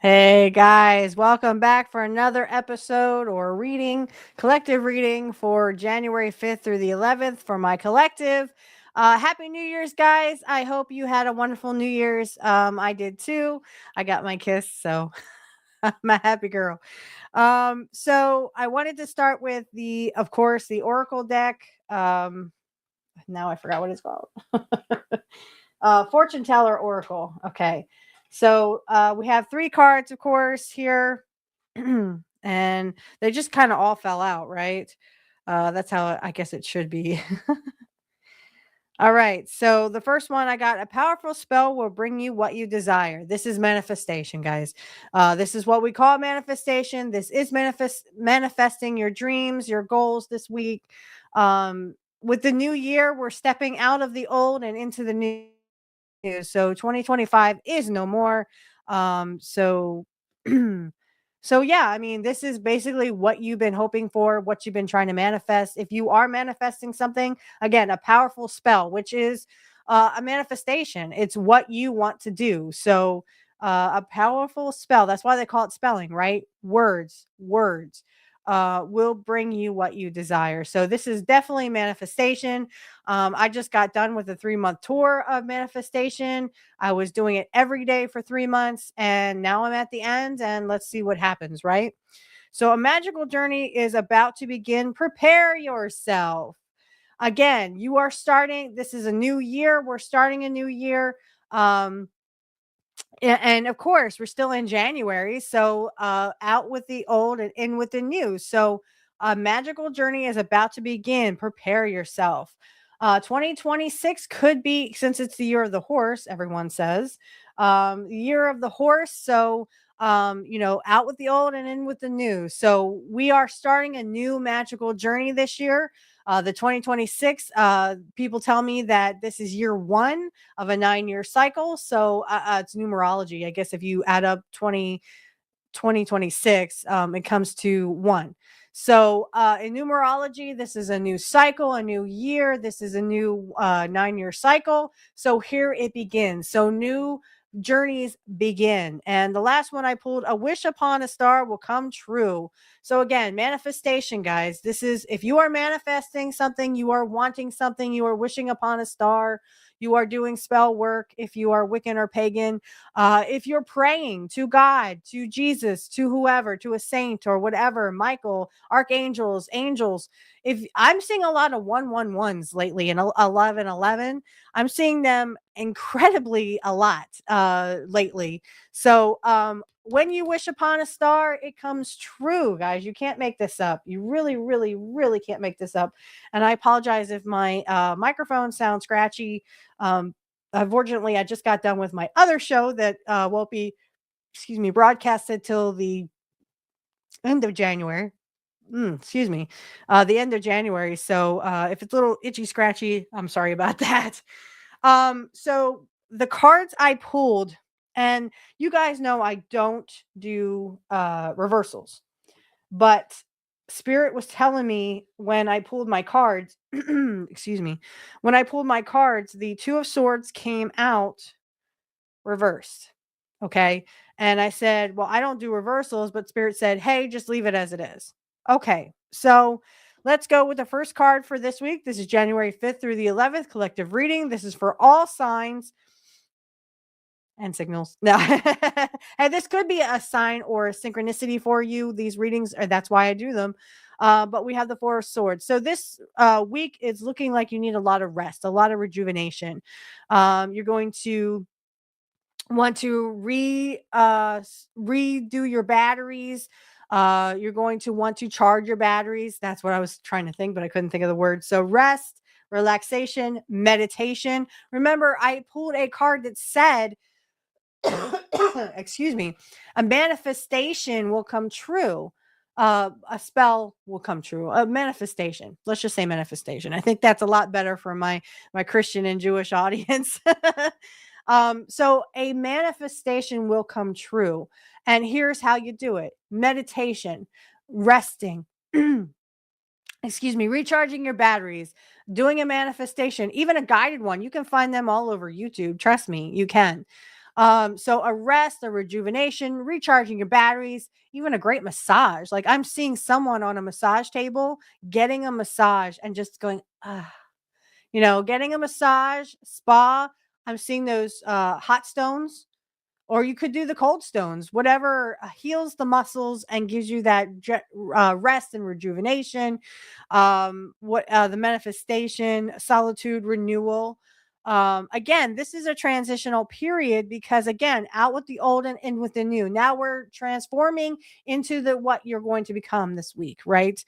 Hey guys, welcome back for another episode or reading, collective reading for January 5th through the 11th for my collective. Happy New Year's, guys. I hope you had a wonderful New Year's. I did too. I got my kiss, so I'm a happy girl. So I wanted to start with of course, the Oracle deck. Now I forgot what it's called. Fortune Teller Oracle. Okay. So we have three cards, of course, here. And they just kind of all fell out, right? That's how I guess it should be. All right. So the first one I got: a powerful spell will bring you what you desire. This is manifestation, guys. This is what we call manifestation. This is manifesting your dreams, your goals this week. With the new year, we're stepping out of the old and into the new. So 2025 is no more. So so yeah, I mean, this is basically what you've been hoping for, what you've been trying to manifest. If you are manifesting something, again, a powerful spell, which is a manifestation. It's what you want to do. So a powerful spell. That's why they call it spelling, right? Words will bring you what you desire. So this is definitely manifestation. I just got done with a 3-month tour of manifestation. I was doing it every day for 3 months, and now I'm at the end, and let's see what happens, right? So, a magical journey is about to begin. Prepare yourself. Again, you are starting. This is a new year. We're starting a new year. Um, and of course, we're still in January. So, out with the old and in with the new. So, a magical journey is about to begin. Prepare yourself. 2026 could be, since it's the year of the horse, everyone says, the year of the horse. So, out with the old and in with the new. So, we are starting a new magical journey this year. The 2026, people tell me that this is year one of a 9-year cycle. So it's numerology. I guess if you add up 2026, it comes to one. So in numerology, this is a new cycle, a new year. This is a new 9-year cycle. So here it begins. So new journeys begin. And the last one I pulled: a wish upon a star will come true. So again, manifestation, guys. This is, if you are manifesting something, you are wanting something, you are wishing upon a star, you are doing spell work, if you are Wiccan or pagan, if you're praying to God, to Jesus, to whoever, to a saint or whatever, Michael, archangels, angels. If I'm seeing a lot of 111s lately and 1111, I'm seeing them incredibly a lot lately. So when you wish upon a star, it comes true, guys. You can't make this up. You really, really, really can't make this up. And I apologize if my microphone sounds scratchy. Unfortunately, I just got done with my other show that won't be, broadcasted till the end of January. Excuse me, the end of January. So if it's a little itchy, scratchy, I'm sorry about that. So the cards I pulled, and you guys know I don't do reversals, but Spirit was telling me when I pulled my cards, excuse me, when I pulled my cards, the Two of Swords came out reversed. Okay. And I said, well, I don't do reversals, but Spirit said, hey, just leave it as it is. Okay. So let's go with the first card for this week. This is January 5th through the 11th, collective reading. This is for all signs and signals. No. And this could be a sign or a synchronicity for you. These readings, that's why I do them. But we have the Four of Swords. So this week is looking like you need a lot of rest, a lot of rejuvenation. You're going to want to redo your batteries. You're going to want to charge your batteries. That's what I was trying to think, but I couldn't think of the word. So rest, relaxation, meditation. Remember, I pulled a card that said, excuse me, a manifestation will come true. A spell will come true. A manifestation. Let's just say manifestation. I think that's a lot better for my Christian and Jewish audience. So a manifestation will come true. And here's how you do it: meditation, resting, excuse me, recharging your batteries, doing a manifestation, even a guided one. You can find them all over YouTube. Trust me, you can. So a rest, a rejuvenation, recharging your batteries, even a great massage. Like I'm seeing someone on a massage table getting a massage and just going, ah, getting a massage, spa. I'm seeing those hot stones, or you could do the cold stones, whatever heals the muscles and gives you that rest and rejuvenation. What The manifestation, solitude, renewal. Again, this is a transitional period because again, out with the old and in with the new. Now we're transforming into the what you're going to become this week, right?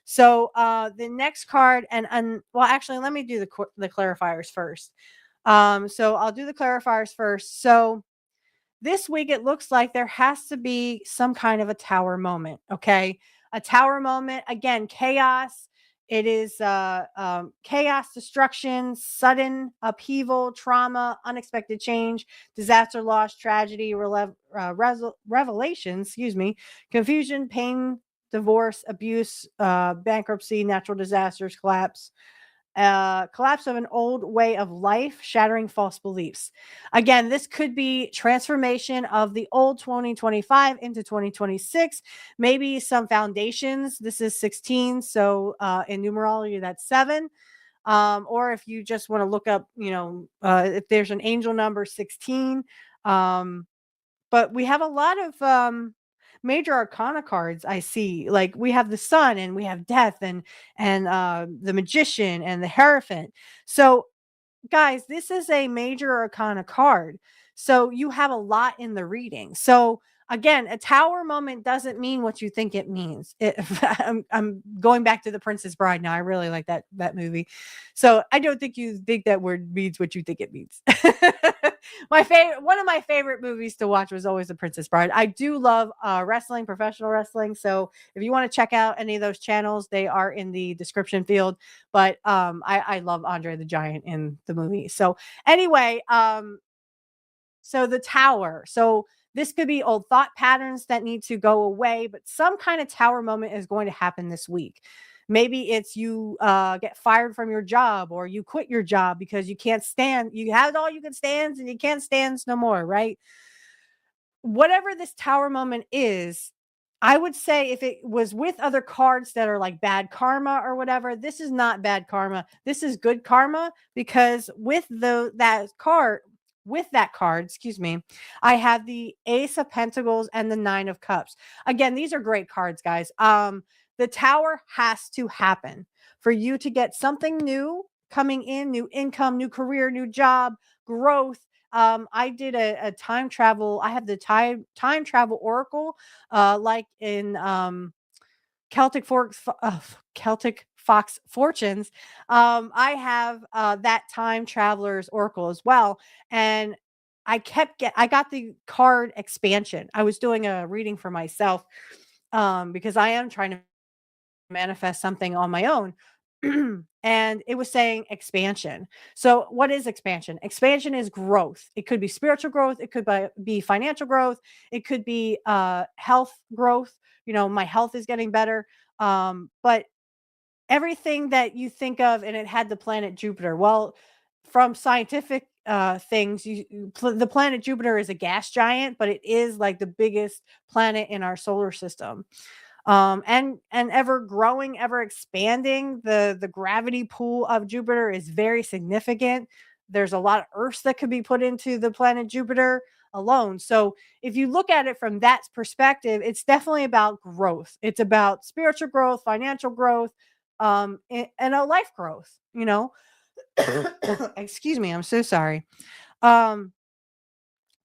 So the next card, and well, actually, let me do the clarifiers first. So I'll do the clarifiers first. So this week it looks like there has to be some kind of a tower moment. Okay, a tower moment, again, chaos. It is chaos, destruction, sudden upheaval, trauma, unexpected change, disaster, loss, tragedy, revelation, excuse me, confusion, pain, divorce, abuse, bankruptcy, natural disasters, collapse of an old way of life, shattering false beliefs. Again, this could be transformation of the old 2025 into 2026, maybe some foundations. This is 16. So in numerology, that's 7. Or if you just want to look up, if there's an angel number 16. But we have a lot of major arcana cards I see. Like we have the sun and we have death and the magician and the hierophant. So guys, this is a major arcana card. So you have a lot in the reading. So again, a tower moment doesn't mean what you think it means. I'm going back to The Princess Bride now. I really like that movie. So I don't think you think that word means what you think it means. One of my favorite movies to watch was always The Princess Bride. I do love wrestling, professional wrestling. So if you want to check out any of those channels, they are in the description field. But I love Andre the Giant in the movie. So anyway, so the tower. So this could be old thought patterns that need to go away, but some kind of tower moment is going to happen this week. Maybe it's you get fired from your job, or you quit your job because you can't stand. You had all you can stand and you can't stand no more, right? Whatever this tower moment is, I would say if it was with other cards that are like bad karma or whatever, this is not bad karma. This is good karma because with that card, excuse me, I have the Ace of Pentacles and the Nine of Cups. Again, these are great cards, guys. The tower has to happen for you to get something new coming in, new income, new career, new job, growth. I did a time travel. I have the time travel oracle, like in Celtic Fox Fortunes. I have that time traveler's oracle as well, and I got the card expansion. I was doing a reading for myself because I am trying to manifest something on my own. And it was saying expansion. So, what is expansion? Expansion is growth. It could be spiritual growth, it could be financial growth, it could be health growth. My health is getting better. But everything that you think of, and it had the planet Jupiter. Well, from scientific things, the planet Jupiter is a gas giant, but it is like the biggest planet in our solar system, and ever growing, ever expanding. The gravity pull of Jupiter is very significant. There's a lot of earths that could be put into the planet Jupiter alone. So if you look at it from that perspective, it's definitely about growth. It's about spiritual growth, financial growth, and a life growth, excuse me, I'm so sorry. um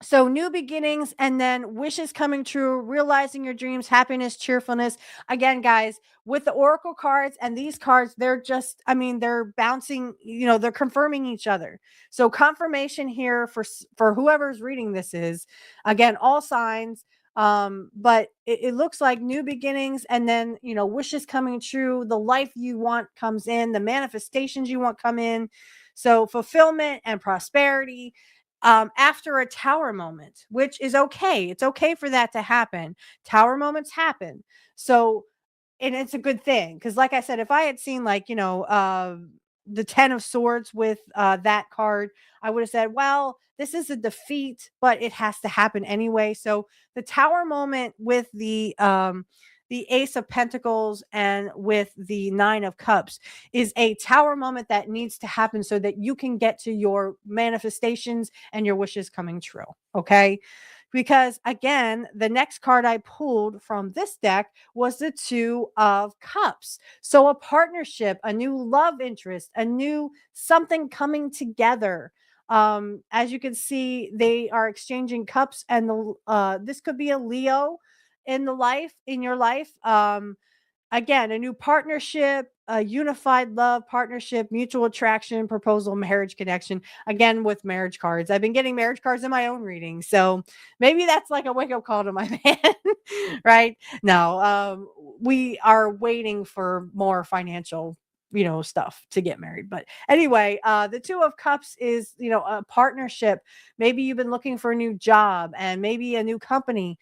so new beginnings, and then wishes coming true, realizing your dreams, happiness, cheerfulness. Again, guys, with the oracle cards and these cards, they're just, I mean, they're bouncing, they're confirming each other. So confirmation here for whoever's reading this is, again, all signs. But it looks like new beginnings, and then, wishes coming true, the life you want comes in, the manifestations you want come in. So fulfillment and prosperity after a tower moment, which is okay. It's okay for that to happen. Tower moments happen. So, and it's a good thing. Cause like I said, if I had seen like, the 10 of swords with that card, I would have said, well, this is a defeat, but it has to happen anyway. So the tower moment with the ace of pentacles and with the 9 of cups is a tower moment that needs to happen so that you can get to your manifestations and your wishes coming true. Okay. Because again, the next card I pulled from this deck was the 2 of cups. So a partnership, a new love interest, a new something coming together. As you can see, they are exchanging cups, and this could be a Leo in your life. Again, a new partnership, a unified love partnership, mutual attraction, proposal, marriage connection. Again, with marriage cards, I've been getting marriage cards in my own reading, so maybe that's like a wake up call to my man. Right? No, we are waiting for more financial, stuff to get married. But anyway, the 2 of cups is, a partnership. Maybe you've been looking for a new job, and maybe a new company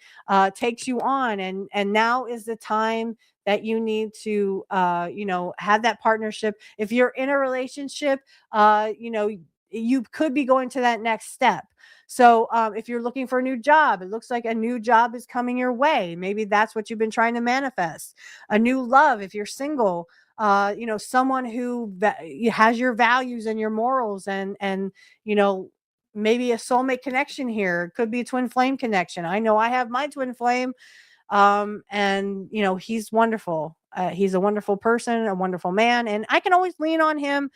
takes you on, and now is the time that you need to have that partnership. If you're in a relationship, you could be going to that next step. So if you're looking for a new job, it looks like a new job is coming your way. Maybe that's what you've been trying to manifest. A new love. If you're single, someone who has your values and your morals, and maybe a soulmate connection here. It could be a twin flame connection. I know I have my twin flame, and he's wonderful. He's a wonderful person, a wonderful man, and I can always lean on him.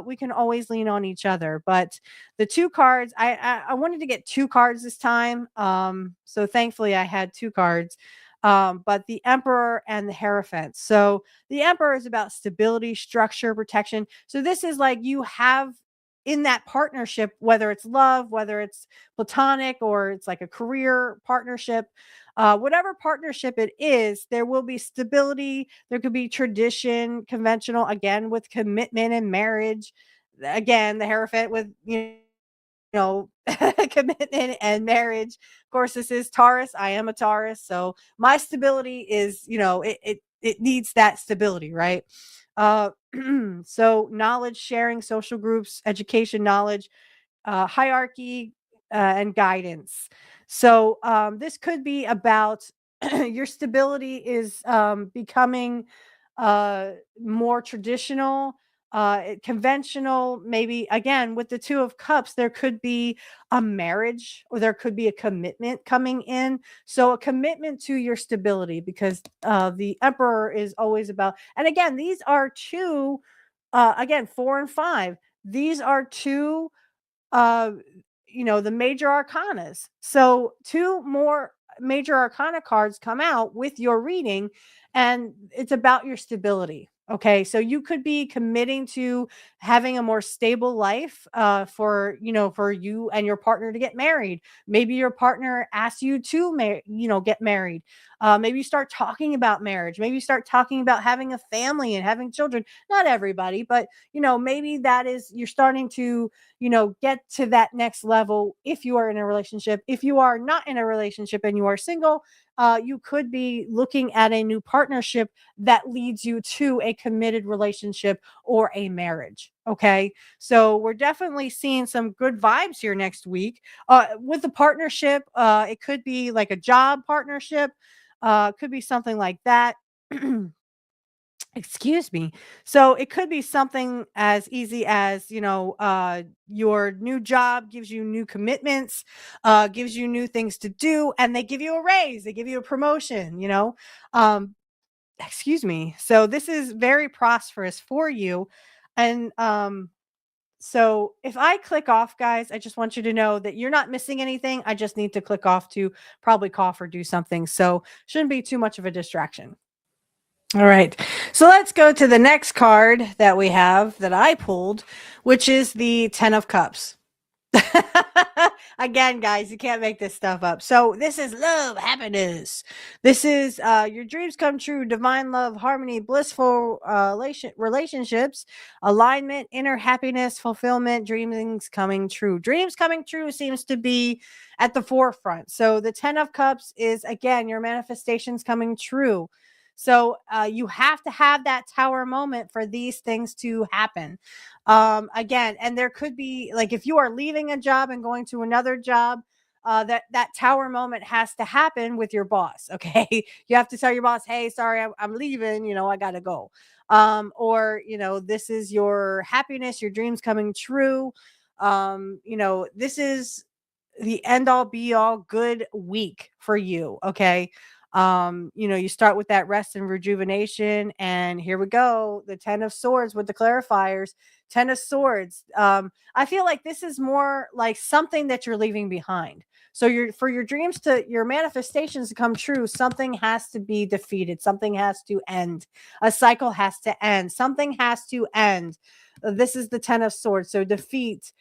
We can always lean on each other. But the 2 cards, I wanted to get 2 cards this time, so thankfully I had 2 cards. But the Emperor and the Hierophant. So the Emperor is about stability, structure, protection. So this is like you have in that partnership, whether it's love, whether it's platonic, or it's like a career partnership, whatever partnership it is, there will be stability. There could be tradition, conventional, again, with commitment and marriage. Again, the Hierophant with, commitment and marriage. Of course, this is Taurus. I am a Taurus. So my stability is, it needs that stability, right? Uh, so knowledge sharing, social groups, education, knowledge, hierarchy, and guidance. So this could be about your stability is becoming more traditional, conventional. Maybe again with the 2 of cups, there could be a marriage, or there could be a commitment coming in. So a commitment to your stability, because the Emperor is always about. And again, these are 2. Again, 4 and 5. These are 2, uh the major arcanas. So 2 more major arcana cards come out with your reading, and it's about your stability. Okay, so you could be committing to having a more stable life, for you and your partner to get married. Maybe your partner asks you to get married. Maybe you start talking about marriage. Maybe you start talking about having a family and having children. Not everybody, but maybe that is, you're starting to get to that next level. If you are in a relationship, if you are not in a relationship and you are single, you could be looking at a new partnership that leads you to a committed relationship or a marriage. Okay. So we're definitely seeing some good vibes here next week. With the partnership, it could be like a job partnership, could be something like that. Excuse me. So it could be something as easy as, your new job gives you new commitments, gives you new things to do, and they give you a raise, they give you a promotion. Um, excuse me. So this is very prosperous for you. And so if I click off, guys, I just want you to know that you're not missing anything. I just need to click off to probably cough or do something. So shouldn't be too much of a distraction. All right. So let's go to the next card that we have that I pulled, which is the 10 of Cups. Again, guys, you can't make this stuff up. So this is love, happiness. This is your dreams come true, divine love, harmony, blissful relationships, alignment, inner happiness, fulfillment, dreams coming true. Dreams coming true seems to be at the forefront. So the 10 of Cups is, again, your manifestations coming true. So you have to have that tower moment for these things to happen. Again, and there could be like if you are leaving a job and going to another job, that tower moment has to happen with your boss. Okay, you have to tell your boss, "Hey, sorry, I'm leaving. I gotta go." Or this is your happiness, your dreams coming true. This is the end all be all good week for you. Okay. You start with that rest and rejuvenation, and here we go. The 10 of swords with the clarifiers. 10 of swords. I feel like this is more like something that you're leaving behind. So for your dreams to your manifestations to come true, something has to be defeated, something has to end, a cycle has to end, something has to end. This is the 10 of swords. So defeat,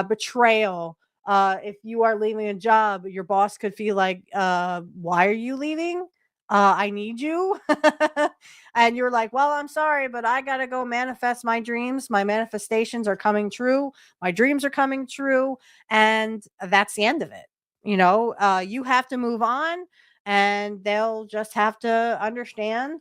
betrayal. If you are leaving a job, your boss could feel like, why are you leaving? I need you. And you're like, well, I'm sorry, but I got to go manifest my dreams. My manifestations are coming true. My dreams are coming true. And that's the end of it. You have to move on, and they'll just have to understand.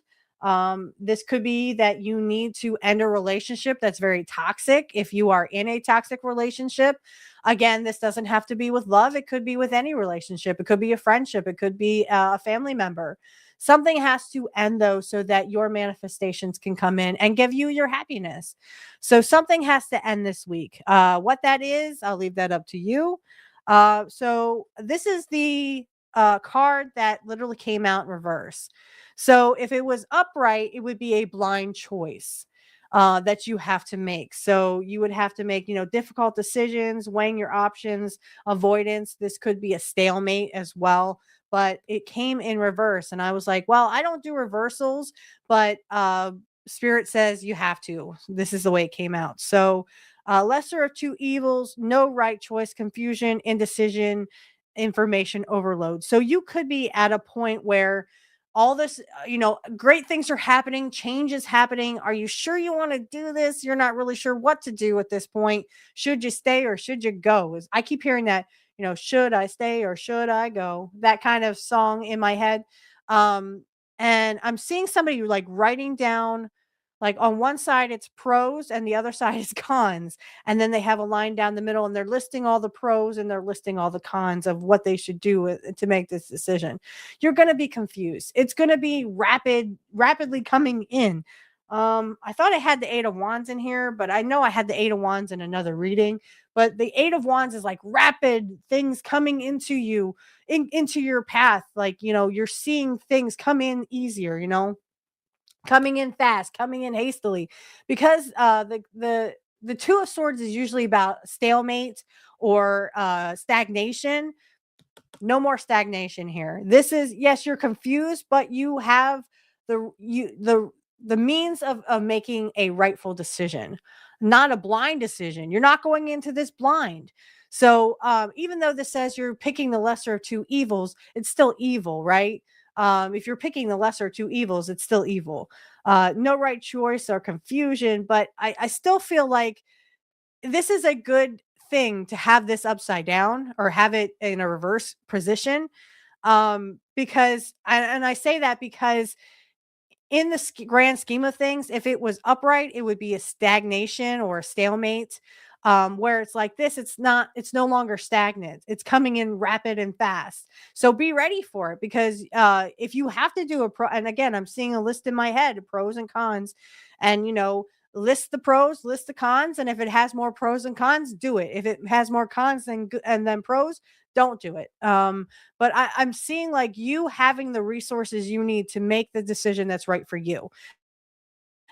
This could be that you need to end a relationship that's very toxic. If you are in a toxic relationship, again, this doesn't have to be with love. It could be with any relationship. It could be a friendship. It could be a family member. Something has to end though, so that your manifestations can come in and give you your happiness. So something has to end this week. What that is, I'll leave that up to you. So this is the card that literally came out in reverse. So if it was upright, it would be a blind choice that you have to make. So you would have to make, difficult decisions, weighing your options, avoidance. This could be a stalemate as well, but it came in reverse. And I was like, well, I don't do reversals, but Spirit says you have to. This is the way it came out. So lesser of two evils, no right choice, confusion, indecision, information overload. So you could be at a point where all this, great things are happening, change is happening. Are you sure you want to do this? You're not really sure what to do at this point. Should you stay or should you go? I keep hearing that, should I stay or should I go? That kind of song in my head. Um, and I'm seeing somebody like writing down, like on one side it's pros and the other side is cons. And then they have a line down the middle and they're listing all the pros and they're listing all the cons of what they should do to make this decision. You're going to be confused. It's going to be rapidly coming in. I thought I had the 8 of wands in here, but I know I had the 8 of wands in another reading. But the 8 of wands is like rapid things coming into you, into your path. Like, you're seeing things come in easier, coming in fast, coming in hastily, because the 2 of swords is usually about stalemate or stagnation. No more stagnation here. This is, yes, you're confused, but you have the means of making a rightful decision, not a blind decision. You're not going into this blind. So even though this says you're picking the lesser of two evils, it's still evil, right? If you're picking the lesser of two evils, it's still evil. No right choice or confusion, but I still feel like this is a good thing to have this upside down or have it in a reverse position. Because and I say that because in the grand scheme of things, if it was upright, it would be a stagnation or a stalemate. Where it's like this, it's no longer stagnant. It's coming in rapid and fast. So be ready for it, because if you have to do a pro, and again, I'm seeing a list in my head of pros and cons, and list the pros, list the cons, and if it has more pros and cons, do it. If it has more cons and then pros, don't do it. But I'm seeing like you having the resources you need to make the decision that's right for you.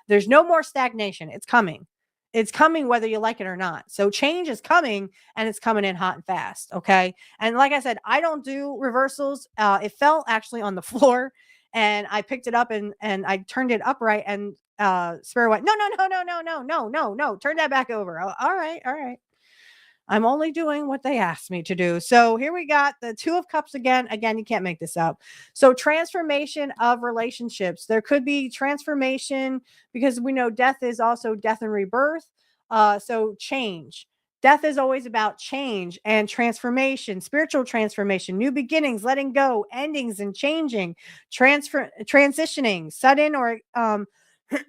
There's no more stagnation. It's coming. It's coming whether you like it or not. So change is coming, and it's coming in hot and fast. Okay. And like I said, I don't do reversals. It fell actually on the floor, and I picked it up and I turned it upright, and Spirit went, no, no, no, no, no, no, no, no, no. Turn that back over. Oh, all right. All right. I'm only doing what they asked me to do. So here we got the 2 of cups again. Again, you can't make this up. So transformation of relationships. There could be transformation, because we know death is also death and rebirth. So change. Death is always about change and transformation, spiritual transformation, new beginnings, letting go, endings and changing, transitioning, sudden or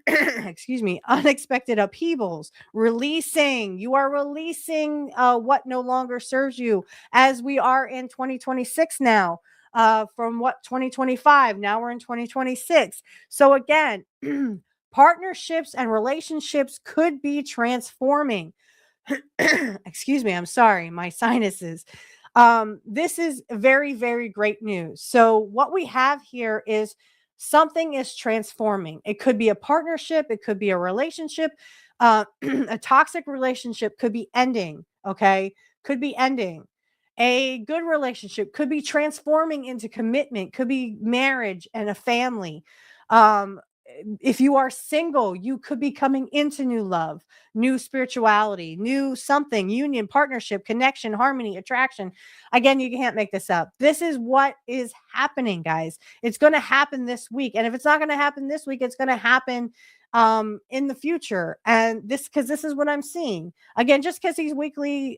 excuse me, unexpected upheavals, releasing. You are releasing what no longer serves you, as we are in 2026 now. From what 2025, now we're in 2026. So again, partnerships and relationships could be transforming. Excuse me, I'm sorry, my sinuses. This is very, very great news. So, what we have here is something is transforming. It could be a partnership, it could be a relationship, a toxic relationship could be ending, okay? Could be ending. A good relationship could be transforming into commitment, could be marriage and a family. Um, if you are single, you could be coming into new love, new spirituality, new something, union, partnership, connection, harmony, attraction. Again, you can't make this up. This is what is happening, guys. It's going to happen this week. And if it's not going to happen this week, it's going to happen in the future. And this is what I'm seeing. Again, just because these weekly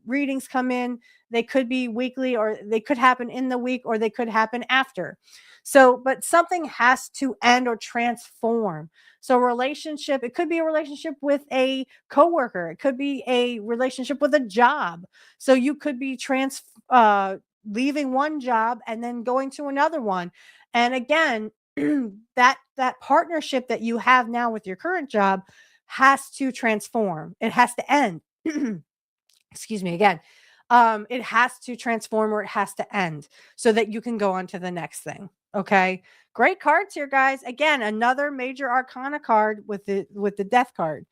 readings come in, they could be weekly, or they could happen in the week, or they could happen after. So, but something has to end or transform. So, relationship, it could be a relationship with a coworker, it could be a relationship with a job. So, you could be leaving one job and then going to another one. And again, that partnership that you have now with your current job has to transform. It has to end. Excuse me again. It has to transform, or it has to end, so that you can go on to the next thing. Okay. Great cards here, guys. Again, another major arcana card with the death card.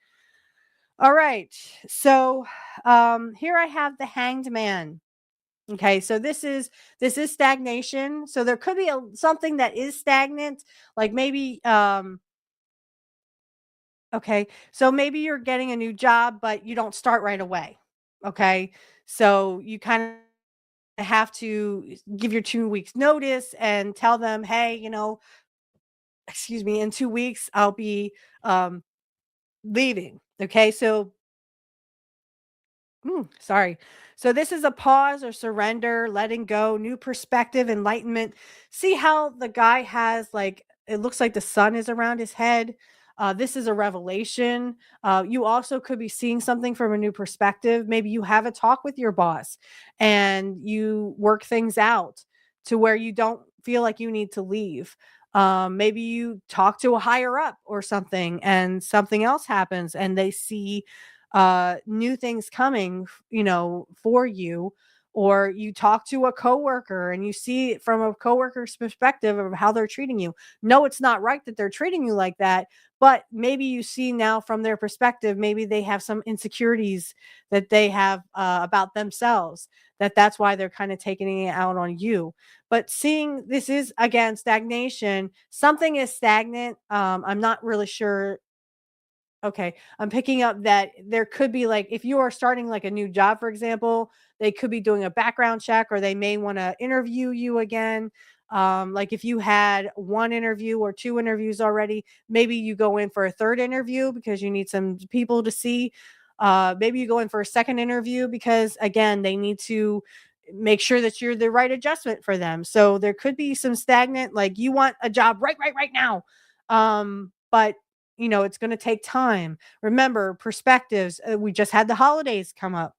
All right. So here I have the Hanged Man. Okay, so this is stagnation. So there could be something that is stagnant, like maybe okay, so maybe you're getting a new job, but you don't start right away. Okay, so you kind of have to give your 2 weeks notice and tell them, hey, excuse me, in 2 weeks I'll be um, leaving. Okay, so sorry. So this is a pause or surrender, letting go, new perspective, enlightenment. See how the guy has, like, it looks like the sun is around his head. This is a revelation. You also could be seeing something from a new perspective. Maybe you have a talk with your boss and you work things out to where you don't feel like you need to leave. Maybe you talk to a higher up or something, and something else happens and they see new things coming, for you. Or you talk to a coworker and you see it from a coworker's perspective of how they're treating you. No, it's not right that they're treating you like that, but maybe you see now from their perspective, maybe they have some insecurities that they have about themselves, that's why they're kind of taking it out on you. But seeing this is again stagnation, something is stagnant. I'm not really sure. Okay. I'm picking up that there could be, like, if you are starting like a new job, for example, they could be doing a background check, or they may want to interview you again. Like if you had one interview or two interviews already, maybe you go in for a third interview because you need some people to see. Maybe you go in for a second interview because, again, they need to make sure that you're the right adjustment for them. So there could be some stagnant, like you want a job right now. But it's going to take time. Remember, perspectives. We just had the holidays come up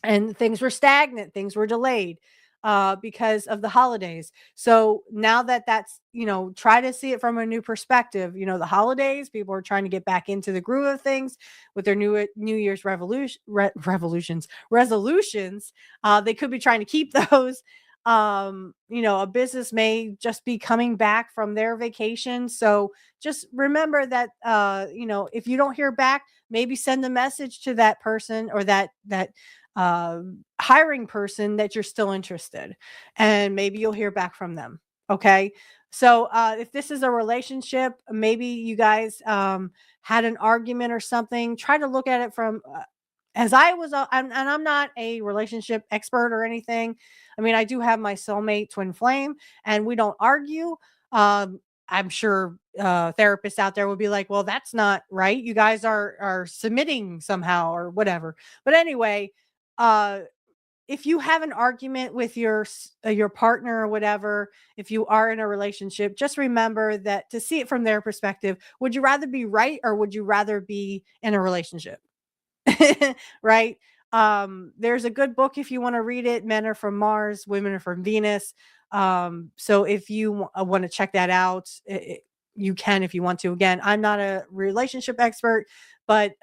and things were stagnant, things were delayed because of the holidays. So now that's, try to see it from a new perspective. The holidays, people are trying to get back into the groove of things with their New Year's resolutions. They could be trying to keep those. A business may just be coming back from their vacation. So just remember that, if you don't hear back, maybe send a message to that person, or that hiring person, that you're still interested, and maybe you'll hear back from them. Okay. So if this is a relationship, maybe you guys had an argument or something, try to look at it from as I was, and I'm not a relationship expert or anything. I mean, I do have my soulmate twin flame, and we don't argue. I'm sure therapists out there would be like, well, that's not right. You guys are submitting somehow or whatever. But anyway, uh, if you have an argument with your partner or whatever, if you are in a relationship, just remember that to see it from their perspective, would you rather be right or would you rather be in a relationship? Right? There's a good book if you want to read it. Men Are from Mars, Women Are from Venus. So if you want to check that out, you can if you want to. Again, I'm not a relationship expert, but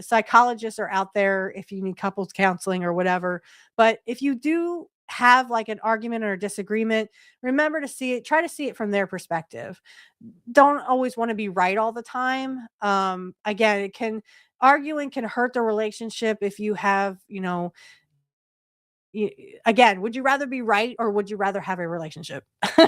psychologists are out there if you need couples counseling or whatever. But if you do have like an argument or a disagreement, remember to try to see it from their perspective. Don't always want to be right all the time. Again, arguing can hurt the relationship if you have, again, would you rather be right or would you rather have a relationship?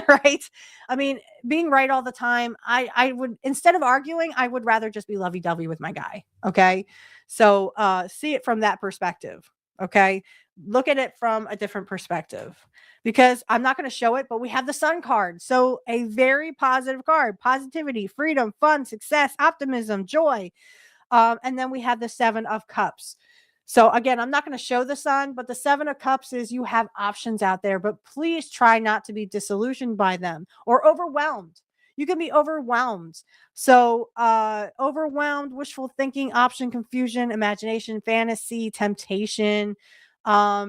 Right? I mean, being right all the time, I would, instead of arguing, I would rather just be lovey-dovey with my guy. Okay? So, see it from that perspective. Okay? Look at it from a different perspective, because I'm not going to show it, but we have the sun card. So, a very positive card: positivity, freedom, fun, success, optimism, joy. And then we have the Seven of Cups. So again, I'm not going to show the sun, but the Seven of Cups is you have options out there, but please try not to be disillusioned by them or overwhelmed. You can be overwhelmed. So overwhelmed, wishful thinking, option, confusion, imagination, fantasy, temptation,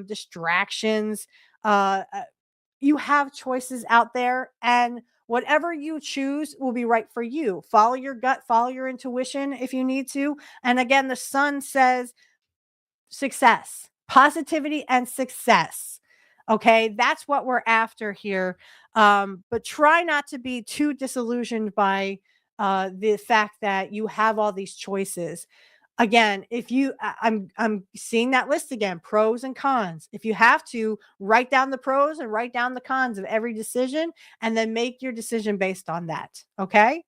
distractions. You have choices out there, and whatever you choose will be right for you. Follow your gut, follow your intuition if you need to. And again, the sun says success, positivity, and success. Okay, that's what we're after here. But try not to be too disillusioned by the fact that you have all these choices. Again, if you I'm seeing that list again, pros and cons. If you have to, write down the pros and write down the cons of every decision and then make your decision based on that. Okay?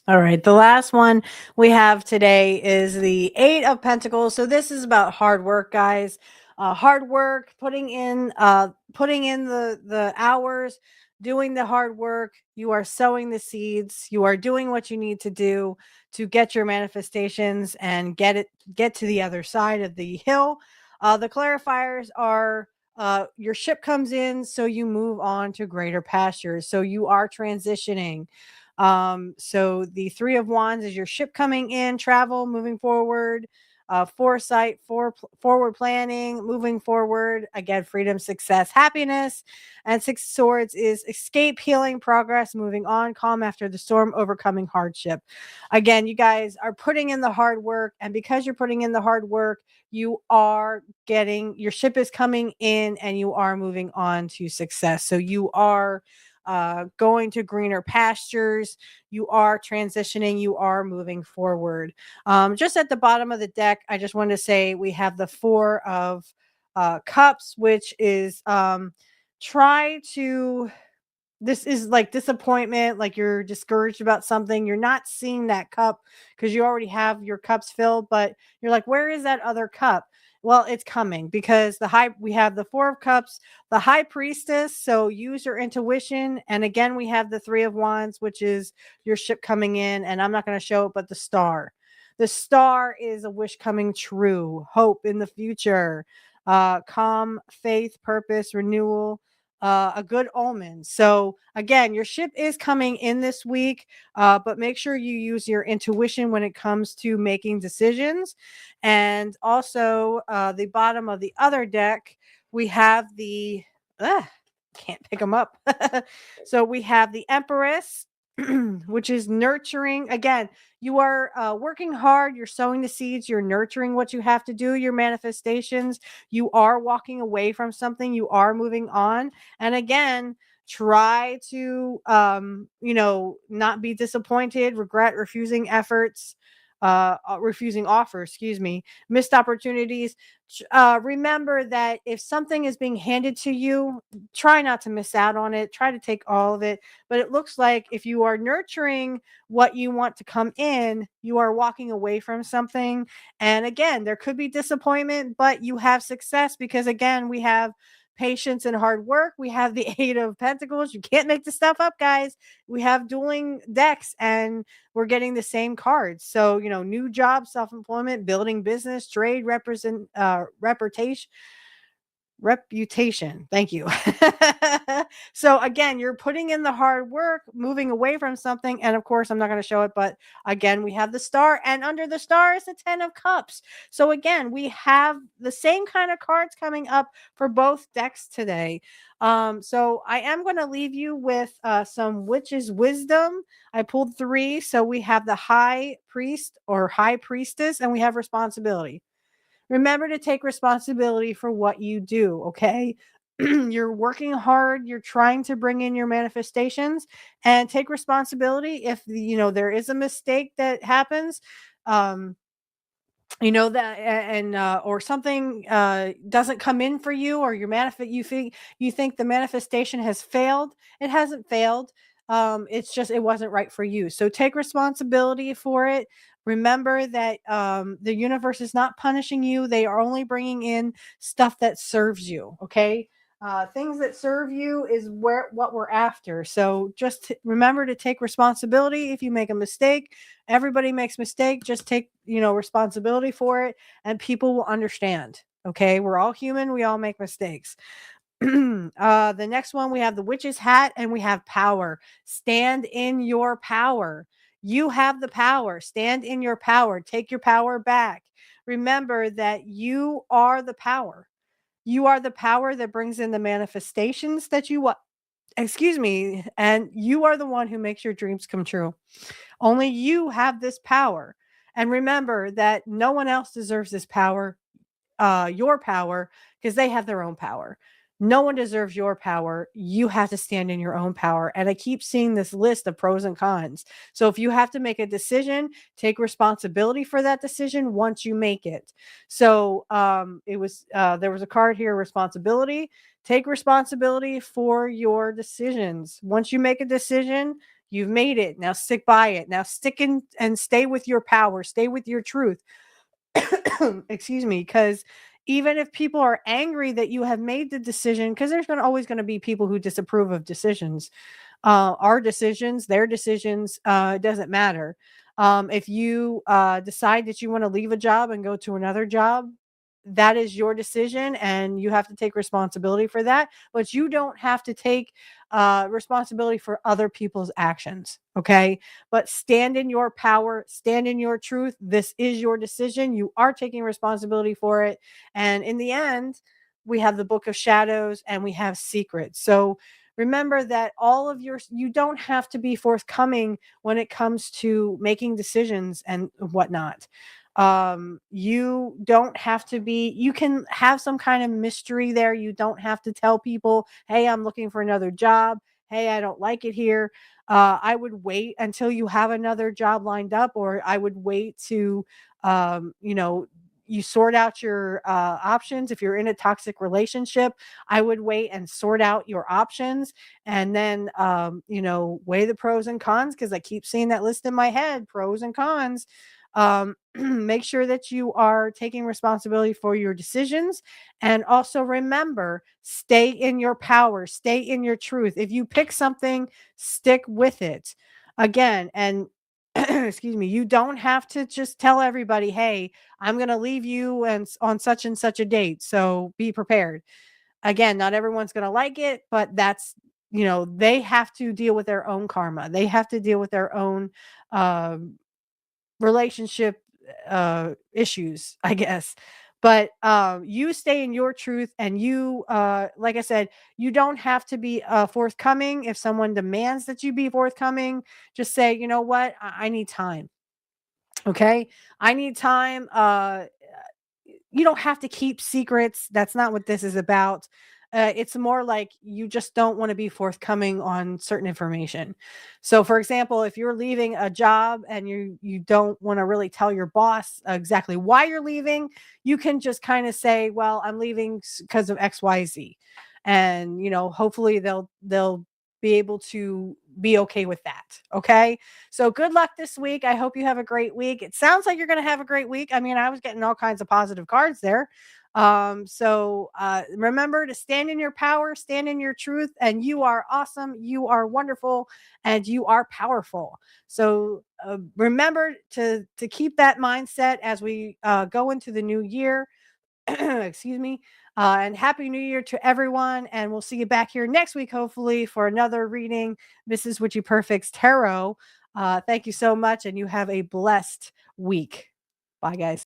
All right, the last one we have today is the Eight of Pentacles. So this is about hard work, guys. Hard work, putting in the hours, doing the hard work. You are sowing the seeds. You are doing what you need to do to get your manifestations and get to the other side of the hill. The clarifiers are your ship comes in, so you move on to greater pastures. So you are transitioning. So the Three of Wands is your ship coming in, travel, moving forward, foresight, forward planning, moving forward. Again, freedom, success, happiness. And Six of Swords is escape, healing, progress, moving on, calm after the storm, overcoming hardship. Again, you guys are putting in the hard work, and because you're putting in the hard work, you are getting your ship is coming in and you are moving on to success. So you are going to greener pastures. You are transitioning. You are moving forward. Just at the bottom of the deck, I just wanted to say we have the Four of Cups, which is try to this is like disappointment, like you're discouraged about something. You're not seeing that cup because you already have your cups filled, but you're like, where is that other cup? Well, it's coming because we have the Four of Cups, the High Priestess. So use your intuition. And again, we have the Three of Wands, which is your ship coming in. And I'm not going to show it, but the star. The star is a wish coming true, hope in the future, calm, faith, purpose, renewal, a good omen. So again, your ship is coming in this week, but make sure you use your intuition when it comes to making decisions. And also, the bottom of the other deck, we have can't pick them up. So we have the Empress, which is nurturing. Again, you are working hard. You're sowing the seeds. You're nurturing what you have to do, your manifestations. You are walking away from something. You are moving on. And again, try to, not be disappointed, regret refusing refusing offers, excuse me, missed opportunities. Remember that if something is being handed to you, try not to miss out on it. Try to take all of it. But it looks like if you are nurturing what you want to come in, you are walking away from something. And again, there could be disappointment, but you have success because again, we have patience and hard work. We have the Eight of Pentacles. You can't make this stuff up, guys. We have dueling decks and we're getting the same cards. So, new job, self-employment, building business, trade, reputation. Thank you. So again, you're putting in the hard work, moving away from something. And of course, I'm not going to show it, but again, we have the star, and under the star is the 10 of cups. So again, we have the same kind of cards coming up for both decks today. So I am going to leave you with some witch's wisdom. I pulled 3. So we have the high priest or high priestess, and we have responsibility. Remember to take responsibility for what you do, okay? You're working hard, you're trying to bring in your manifestations, and take responsibility if there is a mistake that happens. Um that, and or something doesn't come in for you, or you think the manifestation has failed. It hasn't failed. It's just it wasn't right for you, so take responsibility for it. Remember that the universe is not punishing you. They are only bringing in stuff that serves you, okay? Things that serve you is what we're after. So just remember to take responsibility. If you make a mistake, everybody makes mistake. Just take responsibility for it, and people will understand. Okay, we're all human. We all make mistakes. The next one, we have the witch's hat, and we have power. Stand in your power. You have the power. Stand in your power. Take your power back. Remember that you are the power. You are the power that brings in the manifestations that you want. Excuse me. And you are the one who makes your dreams come true. Only you have this power. And remember that no one else deserves this power, your power, because they have their own power. No one deserves your power. You have to stand in your own power. And I keep seeing this list of pros and cons. So if you have to make a decision, take responsibility for that decision once you make it. So there was a card here, responsibility. Take responsibility for your decisions. Once you make a decision, you've made it. Now stick by it. Now stick in and stay with your power. Stay with your truth. Excuse me, because even if people are angry that you have made the decision, because there's always going to be people who disapprove of decisions, our decisions, their decisions, it doesn't matter. If you decide that you want to leave a job and go to another job, that is your decision, and you have to take responsibility for that. But you don't have to take responsibility for other people's actions. Okay. But stand in your power, stand in your truth. This is your decision. You are taking responsibility for it. And in the end, we have the book of shadows and we have secrets. So remember that you don't have to be forthcoming when it comes to making decisions and whatnot. You don't have to be, you can have some kind of mystery there. You don't have to tell people, hey, I'm looking for another job. Hey, I don't like it here. I would wait until you have another job lined up, or I would wait to, you sort out your options. If you're in a toxic relationship, I would wait and sort out your options, and then, weigh the pros and cons, because I keep seeing that list in my head, pros and cons. Make sure that you are taking responsibility for your decisions, and also remember, stay in your power, stay in your truth. If you pick something, stick with it. Again, and excuse me, you don't have to just tell everybody, hey, I'm going to leave you on such and such a date, so be prepared. Again, not everyone's going to like it, but that's, they have to deal with their own karma. They have to deal with their own relationship issues, I guess. But you stay in your truth, and you, like I said, you don't have to be forthcoming. If someone demands that you be forthcoming, just say, you know what, I need time. Okay, I need time. You don't have to keep secrets. That's not what this is about. It's more like you just don't want to be forthcoming on certain information. So, for example, if you're leaving a job and you don't want to really tell your boss exactly why you're leaving, you can just kind of say, "Well, I'm leaving because of X, Y, Z," and hopefully they'll be able to be okay with that. Okay. So good luck this week. I hope you have a great week. It sounds like you're going to have a great week. I mean, I was getting all kinds of positive cards there. Remember to stand in your power, stand in your truth, and you are awesome. You are wonderful, and you are powerful. So remember to keep that mindset as we go into the new year. Excuse me. And happy new year to everyone. And we'll see you back here next week, hopefully, for another reading. This is Witchy Perfect's Tarot. Thank you so much, and you have a blessed week. Bye, guys.